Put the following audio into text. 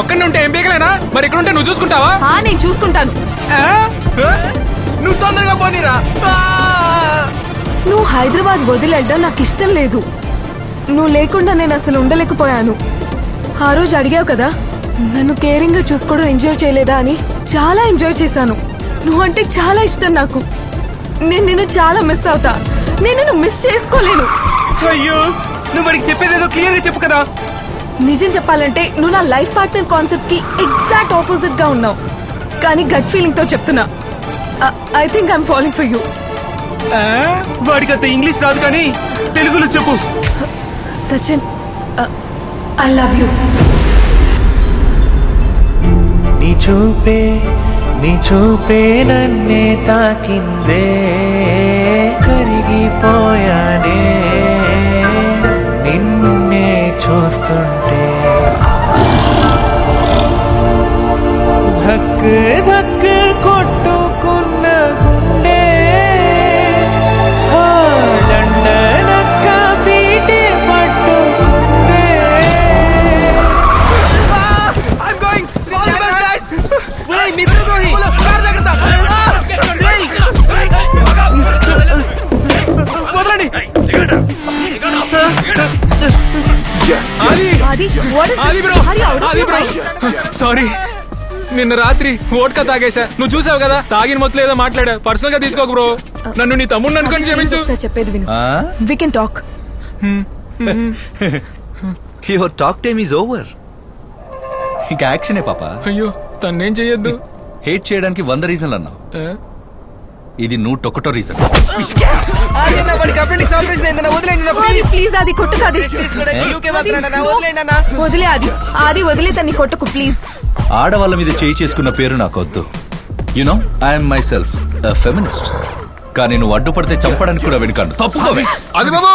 ఒక్కడిని ఉంటే ఏం పీకలేనా? మరి ఇక్కడ ఉంటే నువ్వు చూసుకుంటావా? నేను చూసుకుంటాను. నువ్వు తొందరగా పోనీరా. నువ్వు హైదరాబాద్ వదిలేయడం నాకు ఇష్టం లేదు. నువ్వు లేకుండా నేను అసలు ఉండలేకపోయాను. ఆ రోజు అడిగావు కదా నన్ను కేరింగ్ గా చూసుకోవడం ఎంజాయ్ చేయలేదా అని. చాలా ఎంజాయ్ చేశాను. నువ్వంటే చాలా ఇష్టం నాకు. నేను నిన్ను చాలా మిస్ అవుతా. నేను నిన్ను మిస్ చేసుకోలేను. అయ్యో, నువ్వు వాడికి చెప్పేదేదో క్లియర్ గా చెప్పు కదా. నిజం చెప్పాలంటే నువ్వు నా లైఫ్ పార్ట్నర్ కాన్సెప్ట్ కి ఎగ్జాక్ట్ ఆపోజిట్ గా ఉన్నావు. కానీ గట్ ఫీలింగ్ తో చెప్తున్నా, I think I'm following for you. వాడికి అంత ఇంగ్లీష్ రాదు కానీ తెలుగులో చెప్పు. Sachin, I love you. నీ చూపే నన్నే తాకిందే, కరిగిపోయానే నిన్నే చూస్తుంటే. ధక్ ధక్ కొట్టుకున్న గుండె దండనక్క పీటే పట్టుకుందే. I'm going. All the best, guys. Hey, మిత్రద్రోహి. కార్ జాగ్రత్త. వదలండి. ఆది బ్రో, సారీ. నిన్న రాత్రి వోడ్కా తాగేశా. నువ్వు చూసావు కదా, తాగిన మొత్తం ఏదో మాట్లాడా. పర్సనల్ గా తీసుకోకు బ్రో. నన్ను నీ తమ్ముడిని అనుకొని క్షమించు. చెప్పేది విను. We can talk. Your talk time is over. ఇంకా యాక్షనే పాప. అయ్యో, తన్నేం చెయ్యొద్దు. హేట్ చేయడానికి 100 రీజన్లు అన్నావు. ఇది 101వ రీజన్. ప్లీజ్ అది కొట్టు కాదు. వదిలే అది వదిలే తన్ని కొట్టుకు ప్లీజ్. ఆడవాళ్ళ మీద చేయి చేసుకున్న పేరు నాకొద్దు. You know I'm my self feminist. కానీ నువ్వు అడ్డుపడితే చంపడానికి కూడా వెనుకాడు. తప్పుకోవే. అది బాబు